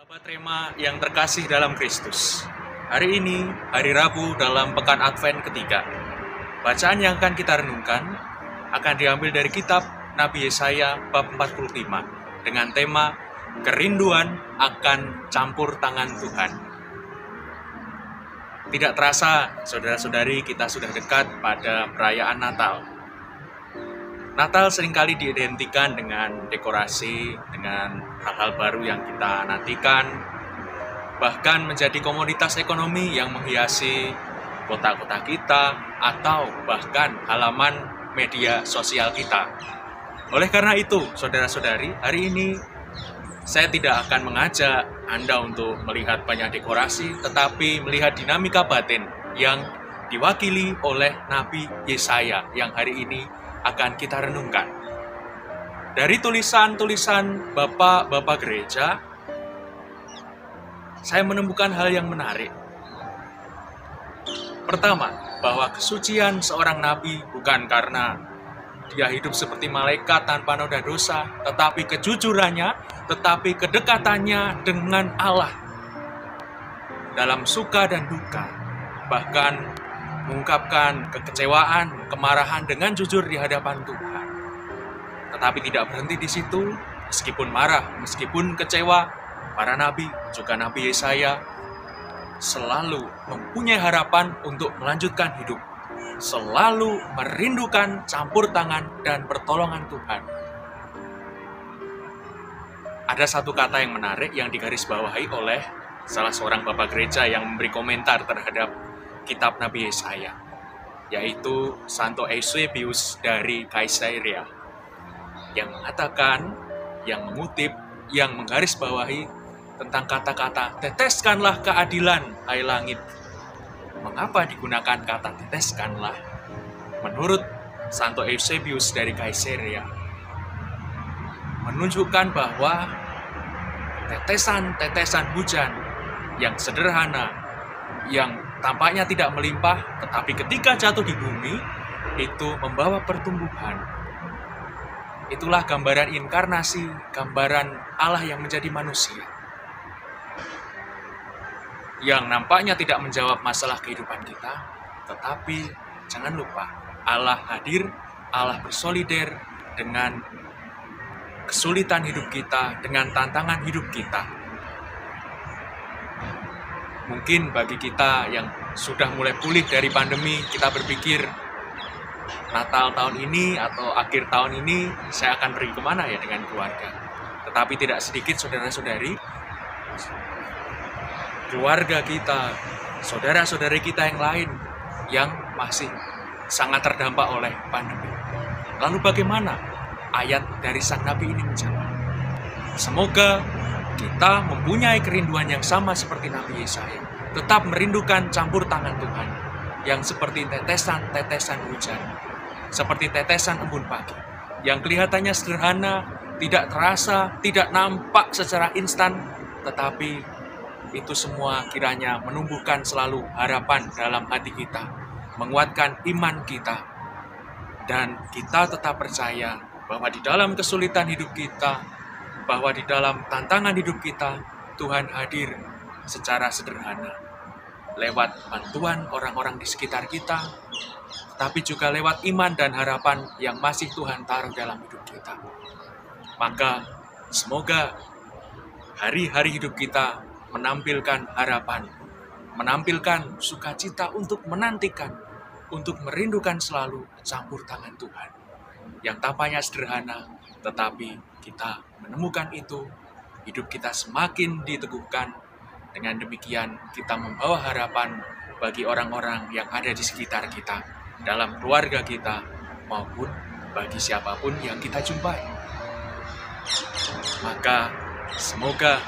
Sahabat Rema yang terkasih dalam Kristus. Hari ini, hari Rabu dalam Pekan Advent ketiga. Bacaan yang akan kita renungkan akan diambil dari kitab Nabi Yesaya bab 45 dengan tema Kerinduan akan campur tangan Tuhan. Tidak terasa, saudara-saudari, kita sudah dekat pada perayaan Natal. Natal seringkali diidentikan dengan dekorasi, dengan hal-hal baru yang kita nantikan, bahkan menjadi komoditas ekonomi yang menghiasi kota-kota kita, atau bahkan halaman media sosial kita. Oleh karena itu, saudara-saudari, hari ini saya tidak akan mengajak Anda untuk melihat banyak dekorasi, tetapi melihat dinamika batin yang diwakili oleh Nabi Yesaya yang hari ini akan kita renungkan. Dari tulisan-tulisan bapak-bapak gereja, saya menemukan hal yang menarik. Pertama, bahwa kesucian seorang nabi bukan karena dia hidup seperti malaikat tanpa noda dosa, tetapi kejujurannya, tetapi kedekatannya dengan Allah dalam suka dan duka, bahkan mengungkapkan kekecewaan, kemarahan dengan jujur di hadapan Tuhan. Tetapi tidak berhenti di situ, meskipun marah, meskipun kecewa, para nabi, juga Nabi Yesaya, selalu mempunyai harapan untuk melanjutkan hidup, selalu merindukan campur tangan dan pertolongan Tuhan. Ada satu kata yang menarik yang digarisbawahi oleh salah seorang bapak gereja yang memberi komentar terhadap kitab Nabi Yesaya, yaitu Santo Eusebius dari Kaisarea, yang mengatakan, yang mengutip, yang menggarisbawahi tentang kata-kata teteskanlah keadilan, hai langit. Mengapa digunakan kata teteskanlah? Menurut Santo Eusebius dari Kaisarea, menunjukkan bahwa tetesan-tetesan hujan yang sederhana, yang tampaknya tidak melimpah, tetapi ketika jatuh di bumi, itu membawa pertumbuhan. Itulah gambaran inkarnasi, gambaran Allah yang menjadi manusia, yang nampaknya tidak menjawab masalah kehidupan kita, tetapi jangan lupa, Allah hadir, Allah bersolider dengan kesulitan hidup kita, dengan tantangan hidup kita. Mungkin bagi kita yang sudah mulai pulih dari pandemi, kita berpikir, Natal tahun ini atau akhir tahun ini, saya akan pergi kemana ya dengan keluarga. Tetapi tidak sedikit saudara-saudari, keluarga kita, saudara-saudari kita yang lain, yang masih sangat terdampak oleh pandemi. Lalu bagaimana ayat dari Sang Nabi ini menjawab? Semoga kita mempunyai kerinduan yang sama seperti Nabi Yesaya, tetap merindukan campur tangan Tuhan, yang seperti tetesan-tetesan hujan, seperti tetesan embun pagi, yang kelihatannya sederhana, tidak terasa, tidak nampak secara instan, tetapi itu semua kiranya menumbuhkan selalu harapan dalam hati kita, menguatkan iman kita, dan kita tetap percaya bahwa di dalam kesulitan hidup kita, bahwa di dalam tantangan hidup kita, Tuhan hadir secara sederhana, lewat bantuan orang-orang di sekitar kita, tapi juga lewat iman dan harapan yang masih Tuhan taruh dalam hidup kita. Maka semoga hari-hari hidup kita menampilkan harapan, menampilkan sukacita untuk menantikan, untuk merindukan selalu campur tangan Tuhan, yang tampaknya sederhana, tetapi kita menemukan itu, hidup kita semakin diteguhkan. Dengan demikian kita membawa harapan bagi orang-orang yang ada di sekitar kita, dalam keluarga kita, maupun bagi siapapun yang kita jumpai. Maka semoga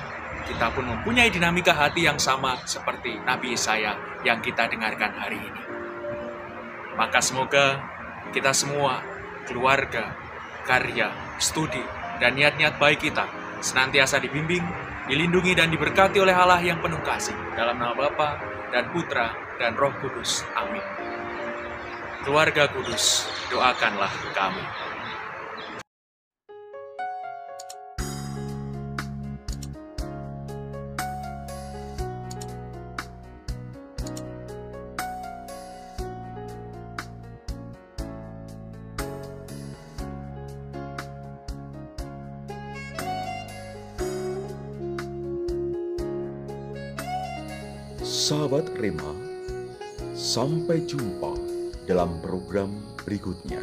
kita pun mempunyai dinamika hati yang sama seperti Nabi Yesaya yang kita dengarkan hari ini. Maka semoga kita semua, keluarga, karya, studi, dan niat-niat baik kita senantiasa dibimbing, dilindungi, dan diberkati oleh Allah yang penuh kasih, dalam nama Bapa dan Putra dan Roh Kudus. Amin. Keluarga kudus, doakanlah kami. Sahabat Rema, sampai jumpa dalam program berikutnya.